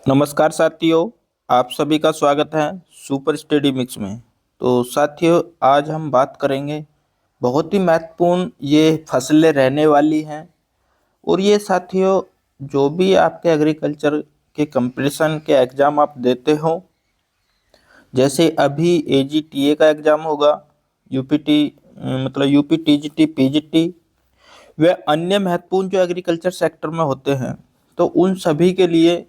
नमस्कार साथियों, आप सभी का स्वागत है सुपर स्टडी मिक्स में। तो साथियों, आज हम बात करेंगे बहुत ही महत्वपूर्ण ये फसलें रहने वाली हैं। और ये साथियों, जो भी आपके एग्रीकल्चर के कंपटीशन के एग्ज़ाम आप देते हो, जैसे अभी एजीटीए का एग्ज़ाम होगा, यूपीटी मतलब यूपी टीजीटी पीजीटी, वे अन्य महत्वपूर्ण जो एग्रीकल्चर सेक्टर में होते हैं, तो उन सभी के लिए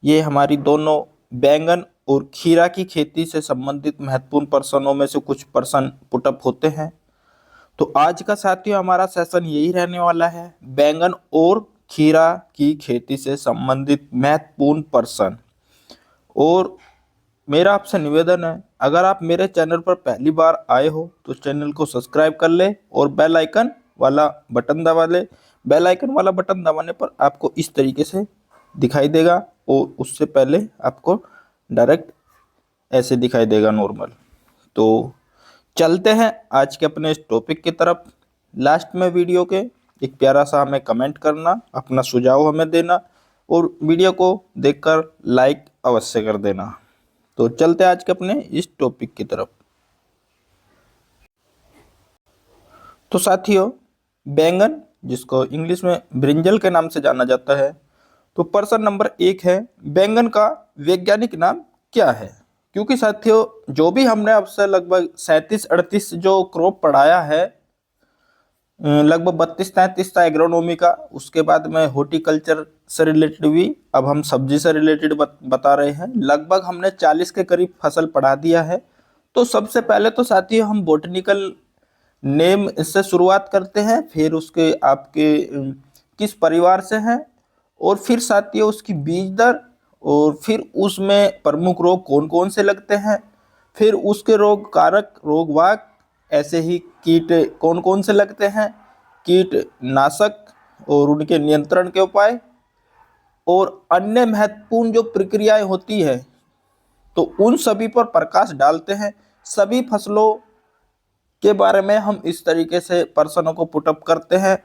ये हमारी दोनों बैंगन और खीरा की खेती से संबंधित महत्वपूर्ण प्रश्नों में से कुछ प्रश्न पुटअप होते हैं। तो आज का साथियों हमारा सेशन यही रहने वाला है, बैंगन और खीरा की खेती से संबंधित महत्वपूर्ण प्रश्न। और मेरा आपसे निवेदन है, अगर आप मेरे चैनल पर पहली बार आए हो तो चैनल को सब्सक्राइब कर ले और बेल आइकन वाला बटन दबा ले। बेल आइकन वाला बटन दबाने पर आपको इस तरीके से दिखाई देगा और उससे पहले आपको डायरेक्ट ऐसे दिखाई देगा नॉर्मल। तो चलते हैं आज के अपने इस टॉपिक की तरफ। लास्ट में वीडियो के एक प्यारा सा हमें कमेंट करना, अपना सुझाव हमें देना और वीडियो को देखकर लाइक अवश्य कर देना। तो चलते हैं आज के अपने इस टॉपिक की तरफ। तो साथियों, बैंगन, जिसको इंग्लिश में ब्रिंजल के नाम से जाना जाता है, तो प्रश्न नंबर 1 है, बैंगन का वैज्ञानिक नाम क्या है? क्योंकि साथियों, जो भी हमने अब से लगभग 37-38 जो क्रॉप पढ़ाया है, लगभग 32-33 था एग्रोनॉमी का, उसके बाद में हॉर्टिकल्चर से रिलेटेड भी, अब हम सब्जी से रिलेटेड बता रहे हैं। लगभग हमने 40 के करीब फसल पढ़ा दिया है। तो सबसे पहले तो साथियों हम बॉटनिकल नेम से शुरुआत करते हैं, फिर उसके आपके किस परिवार से हैं, और फिर साथियों उसकी बीज दर, और फिर उसमें प्रमुख रोग कौन कौन से लगते हैं, फिर उसके रोग कारक, रोग वाहक, ऐसे ही कीट कौन कौन से लगते हैं, कीटनाशक और उनके नियंत्रण के उपाय, और अन्य महत्वपूर्ण जो प्रक्रियाएं होती है, तो उन सभी पर प्रकाश डालते हैं। सभी फसलों के बारे में हम इस तरीके से प्रश्नों को पुटअप करते हैं।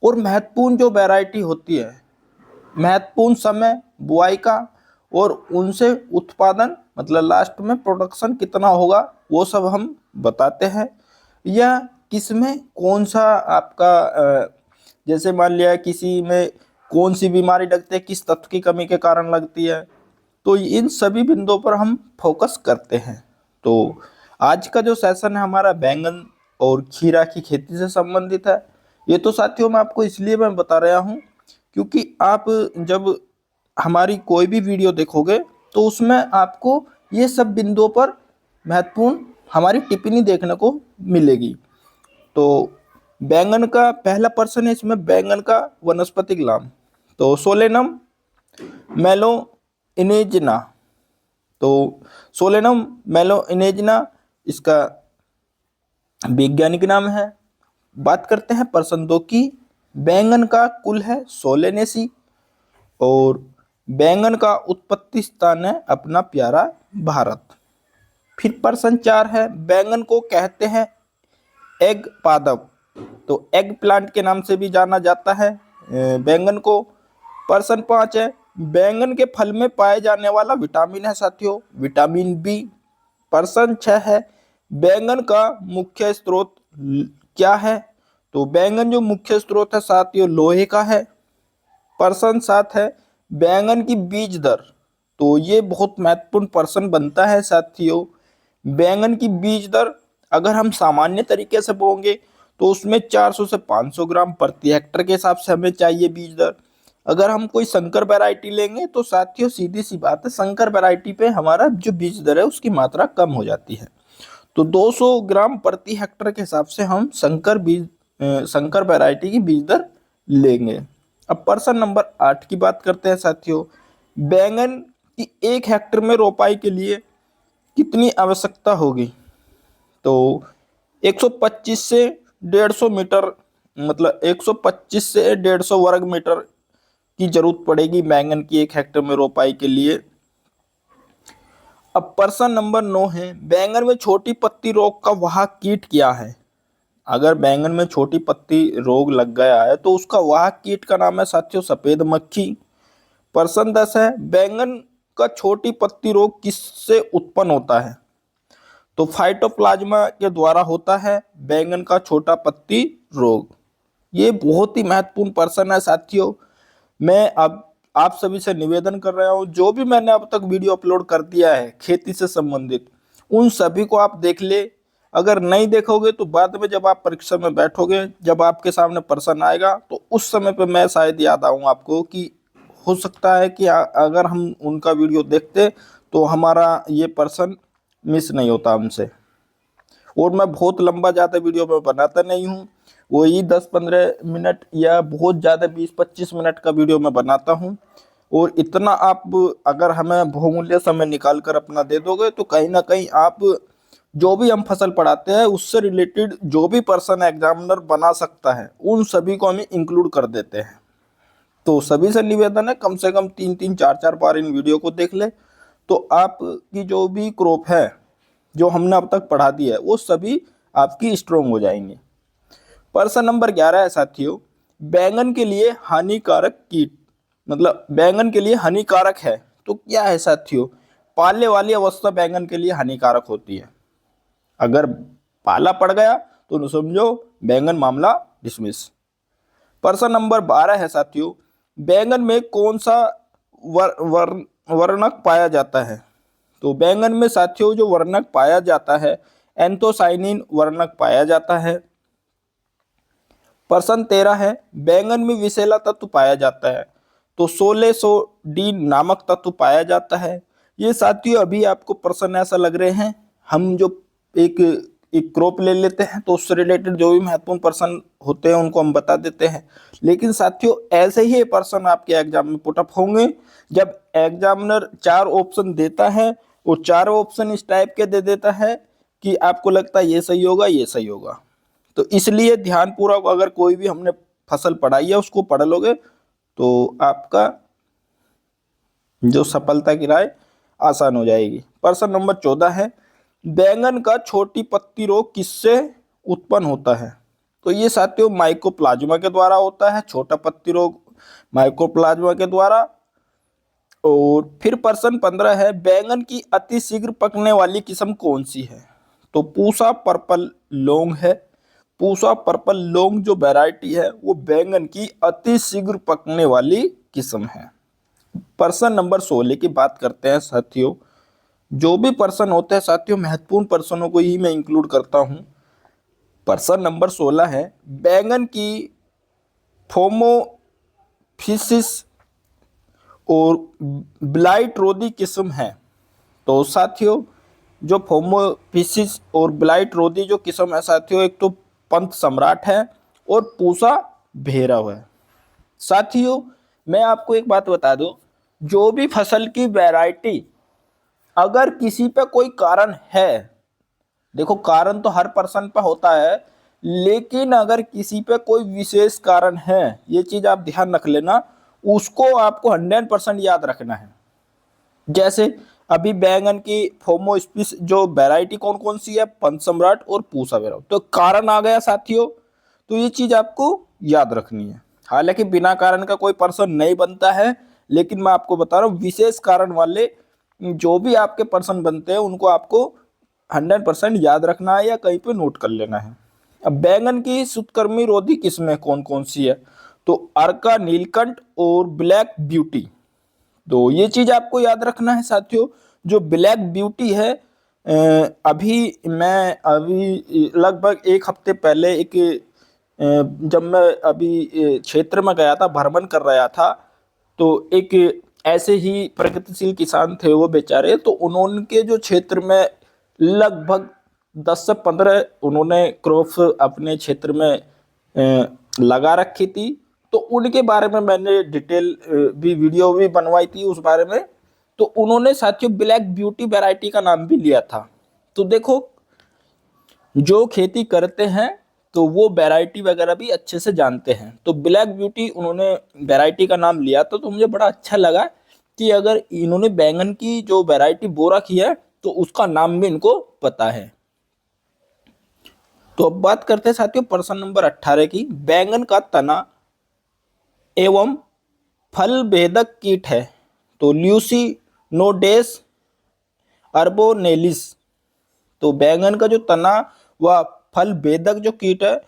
और महत्वपूर्ण जो वैरायटी होती है, महत्वपूर्ण समय बुआई का, और उनसे उत्पादन मतलब लास्ट में प्रोडक्शन कितना होगा, वो सब हम बताते हैं। या किसमें कौन सा आपका जैसे मान लिया किसी में कौन सी बीमारी लगती है, किस तत्व की कमी के कारण लगती है, तो इन सभी बिंदुओं पर हम फोकस करते हैं। तो आज का जो सेशन है हमारा बैंगन और खीरा की खेती से संबंधित है। ये तो साथियों मैं आपको इसलिए मैं बता रहा हूँ क्योंकि आप जब हमारी कोई भी वीडियो देखोगे तो उसमें आपको ये सब बिंदुओं पर महत्वपूर्ण हमारी टिप्पणी देखने को मिलेगी। तो बैंगन का पहला प्रश्न है इसमें, बैंगन का वनस्पतिक नाम, तो सोलेनम मेलोइनेजना। तो सोलेनम मेलोइनेजना इसका वैज्ञानिक नाम है। बात करते हैं प्रश्न 2 की, बैंगन का कुल है सोलेनेसी, और बैंगन का उत्पत्ति स्थान है अपना प्यारा भारत। फिर प्रश्न 4 है, बैंगन को कहते हैं एग पादप, तो एग प्लांट के नाम से भी जाना जाता है बैंगन को। प्रश्न 5 है, बैंगन के फल में पाए जाने वाला विटामिन है साथियों विटामिन बी। प्रश्न 6 है, बैंगन का मुख्य स्रोत क्या है? तो बैंगन जो मुख्य स्रोत है साथियों लोहे का है। प्रश्न 7 है, बैंगन की बीज दर, तो ये बहुत महत्वपूर्ण प्रश्न बनता है साथियों। बैंगन की बीज दर अगर हम सामान्य तरीके से बोएंगे तो उसमें 400 से 500 ग्राम प्रति हेक्टर के हिसाब से हमें चाहिए बीज दर। अगर हम कोई संकर वैरायटी लेंगे तो साथियों सीधी सी बात है, संकर वैरायटी पे हमारा जो बीज दर है उसकी मात्रा कम हो जाती है। तो 200 ग्राम प्रति हेक्टर के हिसाब से हम संकर वैरायटी की बीज दर लेंगे। अब प्रश्न नंबर 8 की बात करते हैं साथियों, बैंगन की 1 हेक्टर में रोपाई के लिए कितनी आवश्यकता होगी? तो 125 से 150 मीटर, मतलब 125 से 150 वर्ग मीटर की जरूरत पड़ेगी बैंगन की 1 हेक्टर में रोपाई के लिए। अब प्रश्न नंबर 9 है, बैंगन में छोटी पत्ती रोग का वाहक कीट क्या है? अगर बैंगन में छोटी पत्ती रोग लग गया है तो उसका वाहक कीट का नाम है साथियों सफेद मक्खी। प्रश्न 10 है, बैंगन का छोटी पत्ती रोग किससे उत्पन्न होता है? तो फाइटोप्लाज्मा के द्वारा होता है बैंगन का छोटा पत्ती रोग। ये बहुत ही महत्वपूर्ण प्रश्न है साथियों। मैं अब आप सभी से निवेदन कर रहा हूँ, जो भी मैंने अब तक वीडियो अपलोड कर दिया है खेती से संबंधित, उन सभी को आप देख ले। अगर नहीं देखोगे तो बाद में जब आप परीक्षा में बैठोगे, जब आपके सामने प्रश्न आएगा, तो उस समय पे मैं शायद याद आऊँ आपको कि हो सकता है कि अगर हम उनका वीडियो देखते तो हमारा ये प्रश्न मिस नहीं होता हमसे। और मैं बहुत लंबा ज़्यादा वीडियो में बनाता नहीं हूँ, वही 10-15 मिनट या बहुत ज़्यादा 20-25 मिनट का वीडियो मैं बनाता हूँ। और इतना आप अगर हमें बहुमूल्य समय निकाल कर अपना दे दोगे तो कहीं ना कहीं आप जो भी हम फसल पढ़ाते हैं उससे रिलेटेड जो भी पर्सन एग्जामिनर बना सकता है उन सभी को हम इंक्लूड कर देते हैं। तो सभी से निवेदन है कम से कम 3-3 4-4 बार इन वीडियो को देख ले, तो आपकी जो भी क्रॉप है जो हमने अब तक पढ़ा दी है वो सभी आपकी स्ट्रोंग हो जाएंगे। प्रश्न नंबर 11 है साथियों, बैंगन के लिए हानिकारक कीट, मतलब बैंगन के लिए हानिकारक है तो क्या है साथियों? पाले वाली अवस्था बैंगन के लिए हानिकारक होती है। अगर पाला पड़ गया तो समझो बैंगन मामला डिसमिस। प्रश्न नंबर 12 है साथियों, बैंगन में कौन सा वर्णक पाया जाता है? तो बैंगन में साथियों जो वर्णक पाया जाता है एंथोसाइनिन वर्णक पाया जाता है। प्रश्न 13 है, बैंगन में विषैला तत्व पाया जाता है तो 1600D नामक तत्व पाया जाता है। ये साथियों अभी आपको प्रश्न ऐसा लग रहे हैं, हम जो एक एक क्रॉप ले लेते हैं तो उससे रिलेटेड जो भी महत्वपूर्ण प्रश्न होते हैं उनको हम बता देते हैं। लेकिन साथियों ऐसे ही प्रश्न आपके एग्जाम में पुटअप होंगे जब एग्जामिनर 4 ऑप्शन देता है और 4 ऑप्शन इस टाइप के दे देता है कि आपको लगता है ये सही होगा ये सही होगा। तो इसलिए ध्यानपूर्वक अगर कोई भी हमने फसल पढ़ाई है उसको पढ़ लोगे तो आपका जो सफलता की राह आसान हो जाएगी। प्रश्न नंबर 14 है, बैंगन का छोटी पत्ती रोग किससे उत्पन्न होता है? तो ये साथियों माइकोप्लाज्मा के द्वारा होता है, छोटा पत्ती रोग माइकोप्लाज्मा के द्वारा। और फिर प्रश्न 15 है, बैंगन की अति शीघ्र पकने वाली किस्म कौन सी है? तो पूसा पर्पल लॉन्ग है। पूसा पर्पल लॉन्ग जो वैरायटी है वो बैंगन की अति शीघ्र पकने वाली किस्म है। प्रश्न नंबर 16 की बात करते हैं साथियों। जो भी प्रश्न होते हैं साथियों महत्वपूर्ण प्रश्नों को ही मैं इंक्लूड करता हूं। प्रश्न नंबर 16 है, बैंगन की फोमोफिसिस और ब्लाइट रोधी किस्म है। तो साथियों जो फोमोफिसिस और ब्लाइट रोधी जो किस्म है साथियों, एक तो पंत सम्राट है और पूसा भैरव है। साथियों मैं आपको एक बात बता दूं, जो भी फसल की वैरायटी अगर किसी पे कोई कारण है, देखो कारण तो हर पर्सन पे होता है, लेकिन अगर किसी पे कोई विशेष कारण है, ये चीज आप ध्यान रख लेना, उसको आपको 100% याद रखना है। जैसे अभी बैंगन की फोमोस्पिस जो वैरायटी कौन कौन सी है, पंच सम्राट और पूसा भैरव, तो कारण आ गया साथियों, तो ये चीज आपको याद रखनी है। हालांकि बिना कारण का कोई पर्सन नहीं बनता है, लेकिन मैं आपको बता रहा हूँ विशेष कारण वाले जो भी आपके पर्सन बनते हैं उनको आपको 100% याद रखना है या कहीं पे नोट कर लेना है। अब बैंगन की शुष्कर्मी रोधी किस्में कौन कौन सी है? तो अर्का, नीलकंठ और ब्लैक ब्यूटी। तो ये चीज आपको याद रखना है साथियों। जो ब्लैक ब्यूटी है अभी लगभग एक हफ्ते पहले जब मैं अभी क्षेत्र में गया था, भ्रमण कर रहा था, तो एक ऐसे ही प्रगतिशील किसान थे वो बेचारे, तो उन्होंने जो क्षेत्र में लगभग 10 से 15 उन्होंने क्रॉप्स अपने क्षेत्र में लगा रखी थी। तो उनके बारे में मैंने डिटेल भी वीडियो भी बनवाई थी उस बारे में। तो उन्होंने साथियों ब्लैक ब्यूटी वैरायटी का नाम भी लिया था। तो देखो जो खेती करते हैं तो वो वैरायटी वगैरह भी अच्छे से जानते हैं। तो ब्लैक ब्यूटी उन्होंने वैरायटी का नाम लिया था, तो मुझे बड़ा अच्छा लगा कि अगर इन्होंने बैंगन की जो वैरायटी बो रखी है तो उसका नाम भी इनको पता है। तो अब बात करते हैं साथियों प्रश्न नंबर 18 की, बैंगन का तना एवं फल भेदक कीट है तो ल्यूसी नोडेस अर्बोनेलिस। तो बैंगन का जो तना व फल भेदक जो कीट है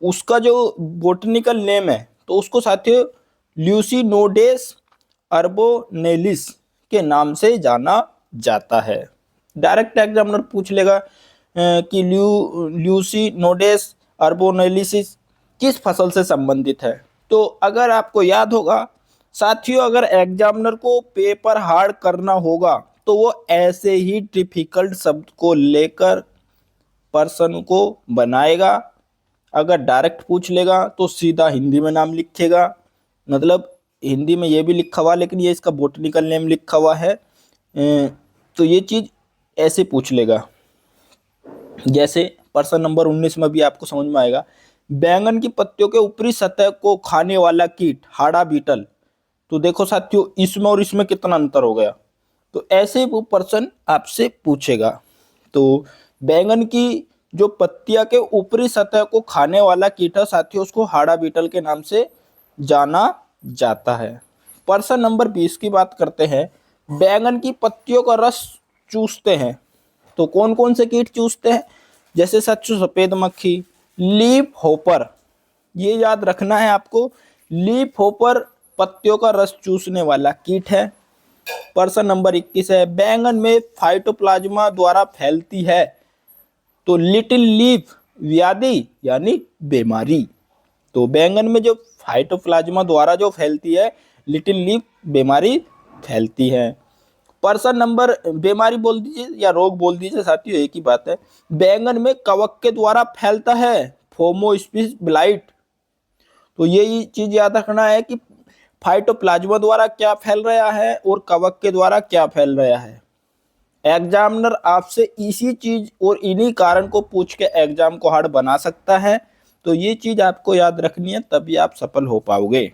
उसका जो बोटनिकल नेम है तो उसको साथियों ल्यूसिनोडेस अर्बोनेलिस के नाम से जाना जाता है। डायरेक्ट एग्जामिनर पूछ लेगा कि ल्यूसिनोडेस अर्बोनेलिस किस फसल से संबंधित है। तो अगर आपको याद होगा साथियों, अगर एग्जामिनर को पेपर हार्ड करना होगा तो वो ऐसे ही डिफिकल्ट शब्द को लेकर पर्सन को बनाएगा। अगर डायरेक्ट पूछ लेगा तो सीधा हिंदी में नाम लिखेगा, मतलब हिंदी में ये भी लिखा हुआ लेकिन ये इसका बोटनिकल नेम लिखा हुआ है। तो ये चीज़ ऐसे पूछ लेगा। जैसे प्रश्न नंबर 19 में भी आपको समझ में आएगा, बैंगन की पत्तियों के ऊपरी सतह को खाने वाला कीट हाड़ा बीटल। तो देखो साथियों इसमें और इसमें कितना अंतर हो गया। तो ऐसे वो प्रश्न आपसे पूछेगा। तो बैंगन की जो पत्तियां के ऊपरी सतह को खाने वाला कीट है साथियों उसको हाड़ा बीटल के नाम से जाना जाता है। प्रश्न नंबर 20 की बात करते हैं, बैंगन की पत्तियों का रस चूसते हैं तो कौन कौन से कीट चूसते हैं। जैसे साथियों सफेद मक्खी, लीफ होपर, ये याद रखना है आपको, लीफ होपर पत्तियों का रस चूसने वाला कीट है। प्रश्न नंबर 21 है, बैंगन में फाइटोप्लाज्मा द्वारा फैलती है तो लिटिल लीफ व्याधि यानी बीमारी। तो बैंगन में जो फाइटोप्लाज्मा द्वारा जो फैलती है लिटिल लीफ बीमारी फैलती है। प्रश्न नंबर, बीमारी बोल दीजिए या रोग बोल दीजिए साथियों एक ही बात है। बैंगन में कवक के द्वारा फैलता है फोमोस्पिस ब्लाइट। तो यही चीज याद रखना है कि फाइटोप्लाज्मा द्वारा क्या फैल रहा है और कवक के द्वारा क्या फैल रहा है। एग्जामिनर आपसे इसी चीज और इन्हीं कारण को पूछ के एग्जाम को हार्ड बना सकता है। तो ये चीज आपको याद रखनी है तभी आप सफल हो पाओगे।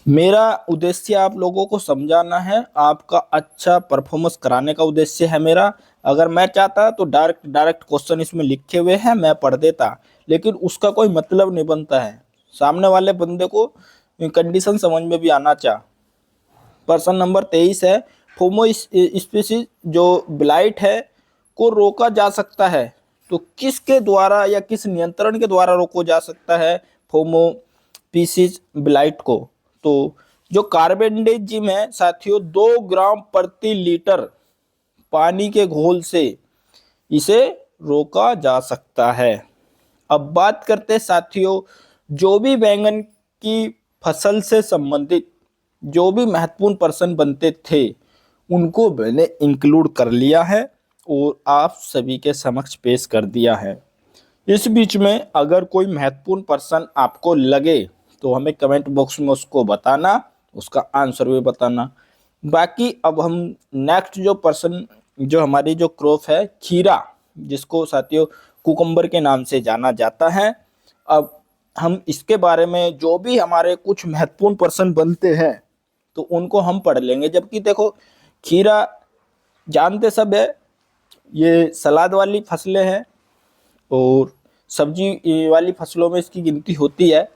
मेरा उद्देश्य आप लोगों को समझाना है, आपका अच्छा परफॉर्मेंस कराने का उद्देश्य है मेरा। अगर मैं चाहता तो डायरेक्ट क्वेश्चन इसमें लिखे हुए हैं मैं पढ़ देता, लेकिन उसका कोई मतलब नहीं बनता है। सामने वाले बंदे को कंडीशन समझ में भी आना चाहिए। प्रश्न नंबर 23 है, फोमोस्पिसिस जो ब्लाइट है को रोका जा सकता है तो किसके द्वारा या किस नियंत्रण के द्वारा रोका जा सकता है फोमोस्पिसिस ब्लाइट को। तो जो कार्बेंडेजिम है साथियों 2 ग्राम प्रति लीटर पानी के घोल से इसे रोका जा सकता है। अब बात करते हैं साथियों, जो भी बैंगन की फसल से संबंधित जो भी महत्वपूर्ण प्रश्न बनते थे उनको मैंने इंक्लूड कर लिया है और आप सभी के समक्ष पेश कर दिया है। इस बीच में अगर कोई महत्वपूर्ण प्रश्न आपको लगे तो हमें कमेंट बॉक्स में उसको बताना, उसका आंसर भी बताना। बाकी अब हम नेक्स्ट जो प्रश्न जो हमारी जो क्रॉप है खीरा, जिसको साथियों कुकुम्बर के नाम से जाना जाता है, अब हम इसके बारे में जो भी हमारे कुछ महत्वपूर्ण प्रश्न बनते हैं तो उनको हम पढ़ लेंगे। जबकि देखो खीरा जानते सब है, ये सलाद वाली फसलें हैं और सब्जी वाली फसलों में इसकी गिनती होती है।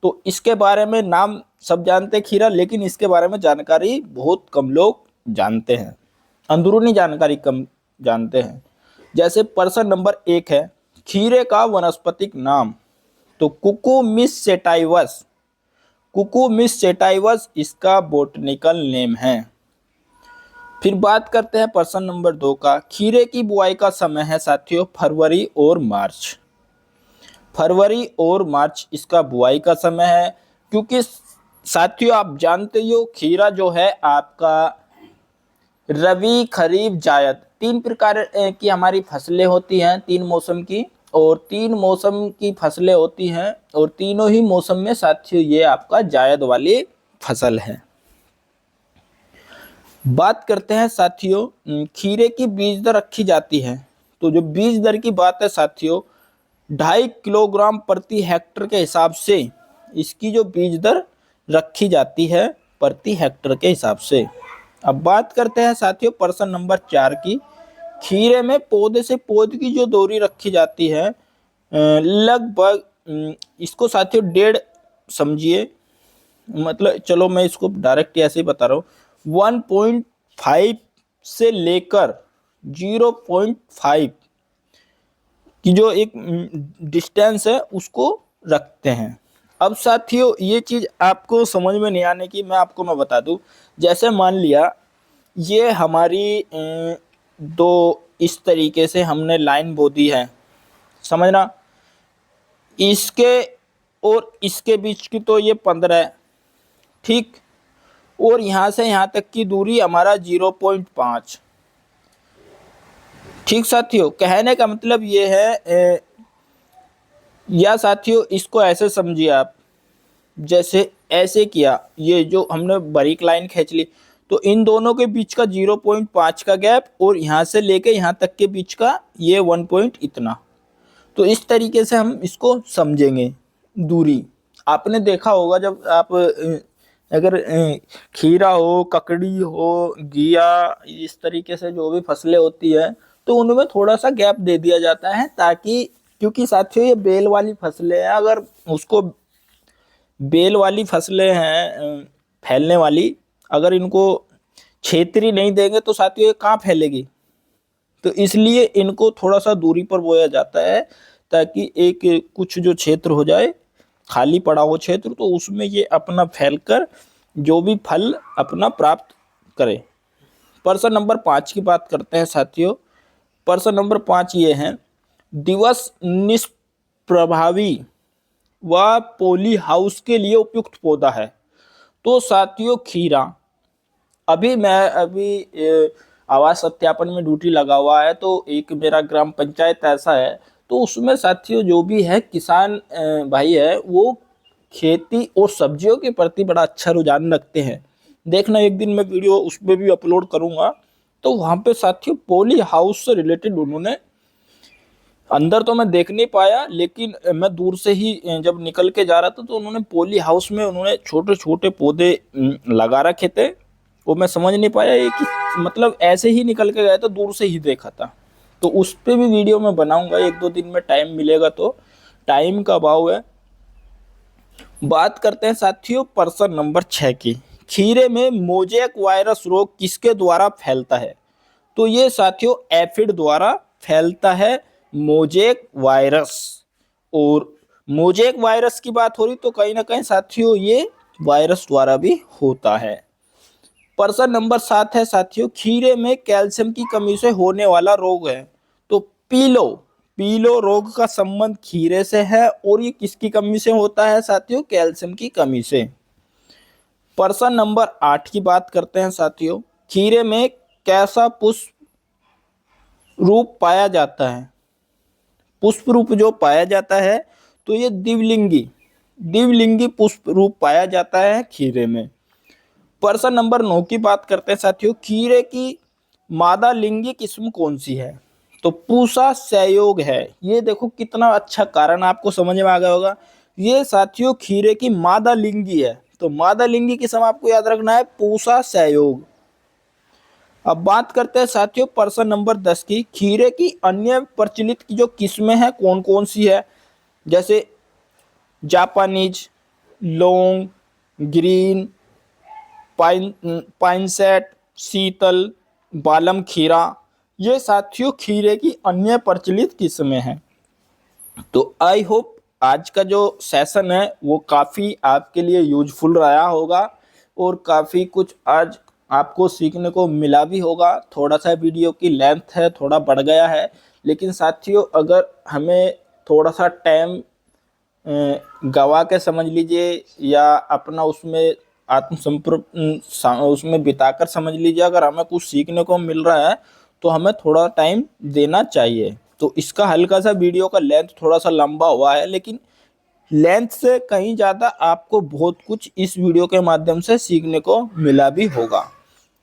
तो इसके बारे में नाम सब जानते हैं खीरा, लेकिन इसके बारे में जानकारी बहुत कम लोग जानते हैं, अंदरूनी जानकारी कम जानते हैं। जैसे प्रश्न नंबर 1 है, खीरे का वनस्पतिक नाम। तो कुकुमिस सेटाइवस, कुकुमिस सेटाइवस इसका बोटनिकल नेम है। फिर बात करते हैं प्रश्न नंबर 2 का, खीरे की बुआई का समय है साथियों फरवरी और मार्च। फरवरी और मार्च इसका बुआई का समय है, क्योंकि साथियों आप जानते हो खीरा जो है आपका रबी खरीफ जायद 3 प्रकार की हमारी फसलें होती हैं, 3 मौसम की, और 3 मौसम की फसलें होती हैं और तीनों ही मौसम में साथियों ये आपका जायद वाली फसल है। बात करते हैं साथियों खीरे की बीज दर रखी जाती है। तो जो बीज दर की बात है साथियों 2.5 किलोग्राम प्रति हेक्टर के हिसाब से इसकी जो बीज दर रखी जाती है प्रति हेक्टर के हिसाब से। अब बात करते हैं साथियों प्रश्न नंबर 4 की, खीरे में पौधे से पौधे की जो दूरी रखी जाती है लगभग इसको साथियों 1.5 समझिए, मतलब चलो मैं इसको डायरेक्ट ऐसे ही बता रहा हूँ, 1.5 से लेकर 0.5 की जो एक डिस्टेंस है उसको रखते हैं। अब साथियों ये चीज़ आपको समझ में नहीं आने की मैं बता दूं। जैसे मान लिया ये हमारी दो इस तरीके से हमने लाइन बो दी है, समझना, इसके और इसके बीच की तो ये 15 है, ठीक, और यहाँ से यहाँ तक की दूरी हमारा 0.5। ठीक साथियों, कहने का मतलब ये है या साथियों इसको ऐसे समझिए आप, जैसे ऐसे किया, ये जो हमने बारीक लाइन खींच ली तो इन दोनों के बीच का 0.5 का गैप और यहाँ से लेके यहाँ तक के बीच का ये 1 पॉइंट इतना। तो इस तरीके से हम इसको समझेंगे दूरी। आपने देखा होगा जब आप अगर खीरा हो, ककड़ी हो, घिया, इस तरीके से जो भी फसलें होती है तो उनमें थोड़ा सा गैप दे दिया जाता है, ताकि क्योंकि साथियों ये बेल वाली फसलें हैं, अगर उसको बेल वाली फसलें हैं फैलने वाली, अगर इनको छेत्री नहीं देंगे तो साथियों ये कहाँ फैलेगी। तो इसलिए इनको थोड़ा सा दूरी पर बोया जाता है, ताकि एक कुछ जो क्षेत्र हो जाए, खाली पड़ा हो क्षेत्र, तो उसमें ये अपना फैलकर जो भी फल अपना प्राप्त करे। प्रश्न नंबर 5 की बात करते हैं साथियों। प्रश्न नंबर 5 ये है, दिवस निष्प्रभावी व पॉली हाउस के लिए उपयुक्त पौधा है। तो साथियों खीरा, अभी आवास सत्यापन में ड्यूटी लगा हुआ है, तो एक मेरा ग्राम पंचायत ऐसा है, तो उसमें साथियों जो भी है किसान भाई है वो खेती और सब्जियों के प्रति बड़ा अच्छा रुझान रखते हैं। देखना एक दिन मैं वीडियो उसमें भी अपलोड करूंगा। तो वहाँ पे साथियों पॉली हाउस से रिलेटेड उन्होंने, अंदर तो मैं देख नहीं पाया लेकिन मैं दूर से ही जब निकल के जा रहा था तो उन्होंने पॉली हाउस में उन्होंने छोटे छोटे पौधे लगा रखे थे। वो मैं समझ नहीं पाया ये कि मतलब ऐसे ही निकल के गए तो दूर से ही देखा था। तो उस पर भी वीडियो मैं बनाऊंगा, 1-2 दिन में टाइम मिलेगा, तो टाइम का अभाव है। बात करते हैं साथियों प्रश्न नंबर 6 की। खीरे में मोजेक वायरस रोग किसके द्वारा फैलता है। तो ये साथियों एफिड द्वारा फैलता है, मोजेक वायरस। और मोजेक वायरस की बात हो रही तो कहीं ना कहीं साथियों ये वायरस द्वारा भी होता है। प्रश्न नंबर 7 है साथियों, खीरे में कैल्शियम की कमी से होने वाला रोग है। तो पीलो रोग का संबंध खीरे से है, और ये किसकी कमी से होता है साथियों, कैल्शियम की कमी से। प्रश्न नंबर 8 की बात करते हैं साथियों, खीरे में कैसा पुष्प रूप पाया जाता है। पुष्प रूप जो पाया जाता है तो ये द्विलिंगी पुष्प रूप पाया जाता है खीरे में। प्रश्न नंबर 9 की बात करते हैं साथियों, खीरे की मादा लिंगी किस्म कौन सी है। तो पूसा सहयोग है। ये देखो कितना अच्छा कारण आपको समझ में आ गया होगा। ये साथियों खीरे की मादा लिंगी है, तो मादा लिंगी किस्म आपको याद रखना है पूसा सहयोग। अब बात करते हैं साथियों प्रश्न नंबर 10 की, खीरे की अन्य प्रचलित की जो किस्में हैं कौन कौन सी है। जैसे जापानीज, लॉन्ग, ग्रीन, पाइनसेट, शीतल, बालम खीरा, ये साथियों खीरे की अन्य प्रचलित किस्में हैं। तो आई होप आज का जो सेशन है वो काफ़ी आपके लिए यूजफुल रहा होगा, और काफ़ी कुछ आज आपको सीखने को मिला भी होगा। थोड़ा सा वीडियो की लेंथ है, थोड़ा बढ़ गया है, लेकिन साथियों अगर हमें थोड़ा सा टाइम गवा के समझ लीजिए, या अपना उसमें उसमें बिताकर समझ लीजिए, अगर हमें कुछ सीखने को मिल रहा है तो हमें थोड़ा टाइम देना चाहिए। तो इसका हल्का सा वीडियो का लेंथ थोड़ा सा लंबा हुआ है, लेकिन लेंथ से कहीं ज़्यादा आपको बहुत कुछ इस वीडियो के माध्यम से सीखने को मिला भी होगा।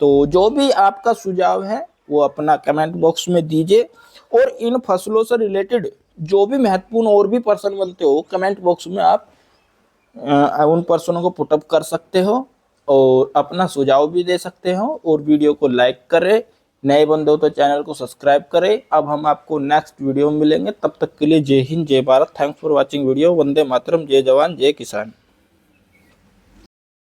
तो जो भी आपका सुझाव है वो अपना कमेंट बॉक्स में दीजिए, और इन फसलों से रिलेटेड जो भी महत्वपूर्ण और भी प्रश्न बनते हो कमेंट बॉक्स में आप उन प्रश्नों को पुटअप कर सकते हो, और अपना सुझाव भी दे सकते हो, और वीडियो को लाइक करें। नए बंदे हो तो चैनल को सब्सक्राइब करें। अब हम आपको नेक्स्ट वीडियो में मिलेंगे, तब तक के लिए जय हिंद, जय Bharat. Thanks for watching video. Vande Mataram, जय जवान, जय किसान।